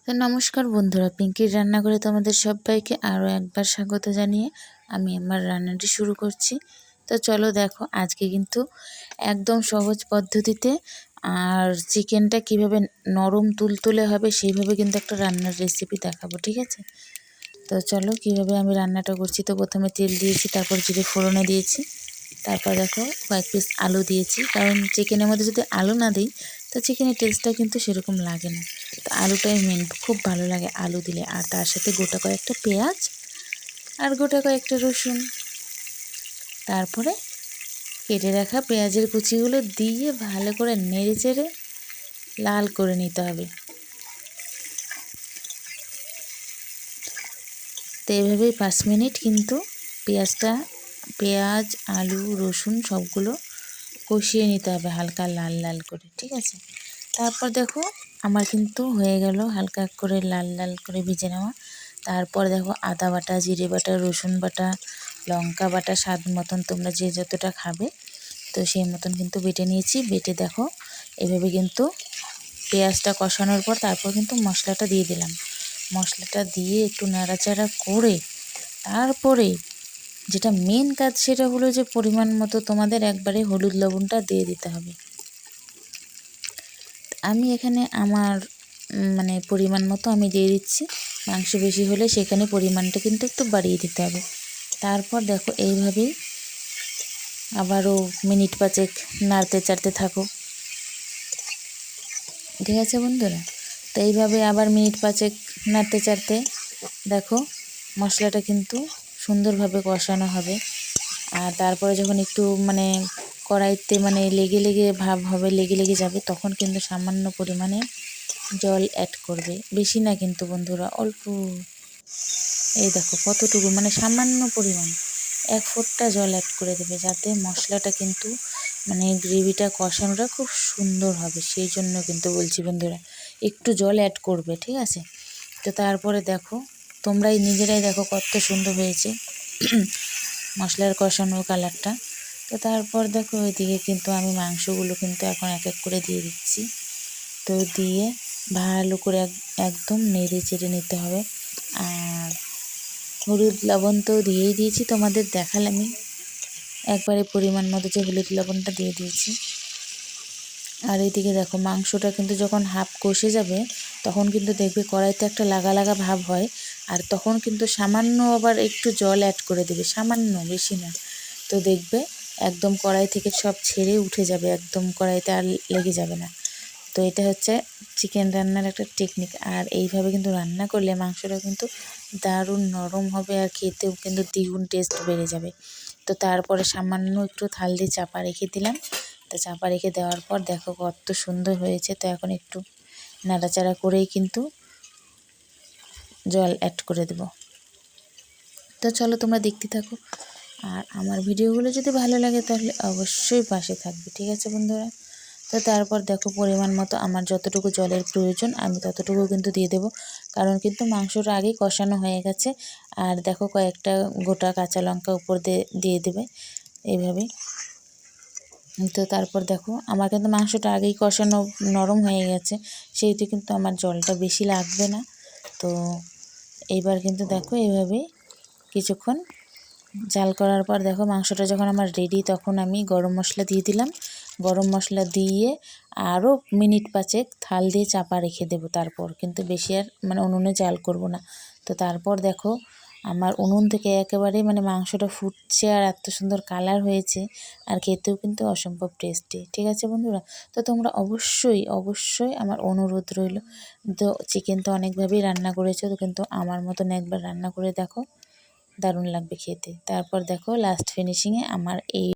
তো নমস্কার বন্ধুরা, পিঙ্কির রান্নাঘরে তোমাদের সবাইকে আরও একবার স্বাগত জানিয়ে আমি আমার রান্নাটি শুরু করছি। তো চলো দেখো, আজকে কিন্তু একদম সহজ পদ্ধতিতে আর চিকেনটা কিভাবে নরম তুলতুলে হবে সেইভাবে কিন্তু একটা রান্নার রেসিপি দেখাবো, ঠিক আছে? তো চলো কিভাবে আমি রান্নাটা করছি। তো প্রথমে তেল দিয়েছি, তারপর জিরে ফোড়নে দিয়েছি, তারপর দেখো কয়েক পিস আলু দিয়েছি, কারণ চিকেনের মধ্যে যদি আলু না দিই তো চিকেনের টেস্টটা কিন্তু সেরকম লাগে না। তো আলুটাই মেন, খুব ভালো লাগে আলু দিলে। আর তার সাথে গোটা কয়েকটা পেঁয়াজ আর গোটা কয়েকটা রসুন, তারপরে কেটে রাখা পেঁয়াজের কুচিগুলো দিয়ে ভালো করে নেড়ে চেড়ে লাল করে নিতে হবে। তো এইভাবেই 5 মিনিট কিন্তু পেঁয়াজ আলু রসুন সবগুলো কষিয়ে নিতে হবে হালকা লাল লাল করে, ঠিক আছে? তারপর দেখো আমার কিন্তু হয়ে গেল হালকা করে লাল লাল করে ভেজে নেওয়া। তারপর দেখো আদা বাটা, জিরে বাটা, রসুন বাটা, লঙ্কা বাটা, স্বাদ মতন তোমরা যে যতটা খাবে তো সেই মতন কিন্তু বেটে নিয়েছি। বেটে দেখো এভাবে কিন্তু পেঁয়াজটা কষানোর পর তারপর কিন্তু মশলাটা দিয়ে দিলাম। মশলাটা দিয়ে একটু নাড়াচাড়া করে তারপরে যেটা মেন কাজ সেটা হলো যে পরিমাণ মতো তোমাদের একবারে হলুদ লবণটা দিয়ে দিতে হবে। আমি এখানে আমার পরিমাণ মতো আমি দিয়ে দিচ্ছি। মাংস বেশি হলে সেখানে পরিমাণটা কিন্তু একটু বাড়িয়ে দিতে হবে। তারপর দেখো এইভাবেই আবারও মিনিট 5 নাড়তে চাড়তে থাকো, ঠিক আছে বন্ধুরা? তো এইভাবে আবার মিনিট 5 নাড়তে চাড়তে দেখো মশলাটা কিন্তু সুন্দরভাবে কষানো হবে। আর তারপরে যখন একটু কড়াইতে লেগে লেগে ভাব হবে, লেগে লেগে যাবে, তখন কিন্তু সামান্য পরিমাণে জল অ্যাড করবে, বেশি না কিন্তু বন্ধুরা, অল্প। এই দেখো কতটুকু, সামান্য পরিমাণ 1 ফোঁটা জল অ্যাড করে দেবে, যাতে মশলাটা কিন্তু গ্রেভিটা কষানোটা খুব সুন্দর হবে। সেই জন্য কিন্তু বলছি বন্ধুরা, একটু জল অ্যাড করবে, ঠিক আছে? তো তারপরে দেখো তোমরাই নিজেরাই দেখো কত সুন্দর হয়েছে মশলার কষানোর কালারটা। তো তারপর দেখো ওইদিকে কিন্তু আমি মাংসগুলো কিন্তু এখন এক এক করে দিয়ে দিচ্ছি। তো দিয়ে ভালো করে একদম নেড়ে চেড়ে নিতে হবে। আর হলুদ লবণ তো দিয়েই দিয়েছি, তোমাদের দেখালামই একবারে পরিমাণ মতো যে হলুদ লবণটা দিয়ে দিয়েছি। আর এইদিকে দেখো মাংসটা কিন্তু যখন হাফ কষে যাবে তখন কিন্তু দেখবে কড়াইতে একটা লাগা লাগা ভাব হয়, আর তখন কিন্তু সামান্য আবার একটু জল অ্যাড করে দেবে, সামান্য, বেশি না। তো দেখবে একদম কড়াই থেকে সব ছেড়ে উঠে যাবে, একদম কড়াইতে আর লেগে যাবে না। তো এটা হচ্ছে চিকেন রান্নার একটা টেকনিক। আর এইভাবে কিন্তু রান্না করলে মাংসটা কিন্তু দারুণ নরম হবে আর খেতেও কিন্তু দ্বিগুণ টেস্ট বেড়ে যাবে। তো তারপরে সামান্য একটু থাল দিয়ে চাপা রেখে দিলাম। তো চাপা রেখে দেওয়ার পর দেখো কত সুন্দর হয়েছে। তো এখন একটু নাড়াচাড়া করেই কিন্তু জল অ্যাড করে দেব। তো চলো তোমরা দেখতে থাকো। আর আমার ভিডিওগুলো যদি ভালো লাগে তাহলে অবশ্যই পাশে থাকবে, ঠিক আছে বন্ধুরা? তো তারপর দেখো পরিমাণ মতো আমার যতটুকু জলের প্রয়োজন আমি ততটুকু কিন্তু দিয়ে দেব, কারণ কিন্তু মাংসটা আগেই কষানো হয়ে গেছে। আর দেখো কয়েকটা গোটা কাঁচা লঙ্কা উপর দিয়ে দেবে এইভাবে। তো তারপর দেখো আমার কিন্তু মাংসটা আগেই কষানো নরম হয়ে গেছে, সেহেতু কিন্তু আমার জলটা বেশি লাগবে না। তো এইবার কিন্তু দেখো এইভাবে কিছুক্ষণ জাল করার পর দেখো মাংসটা যখন আমার রেডি, তখন আমি গরম মশলা দিয়ে দিলাম। গরম মশলা দিয়ে আরও মিনিট 5 থাল দিয়ে চাপা রেখে দেবো। তারপর কিন্তু বেশি আর উনুনে জাল করব না। তো তারপর দেখো আমার উনুন থেকে একেবারে মাংসটা ফুটছে আর এত সুন্দর কালার হয়েছে, আর খেতেও কিন্তু অসম্ভব টেস্টি, ঠিক আছে বন্ধুরা? তো তোমরা অবশ্যই অবশ্যই আমার অনুরোধ রইল, তো চিকেন তো অনেকভাবেই রান্না করেছো, তো কিন্তু আমার মতন একবার রান্না করে দেখো, দারুণ লাগবে খেতে। তারপর দেখো লাস্ট ফিনিশিংয়ে আমার এই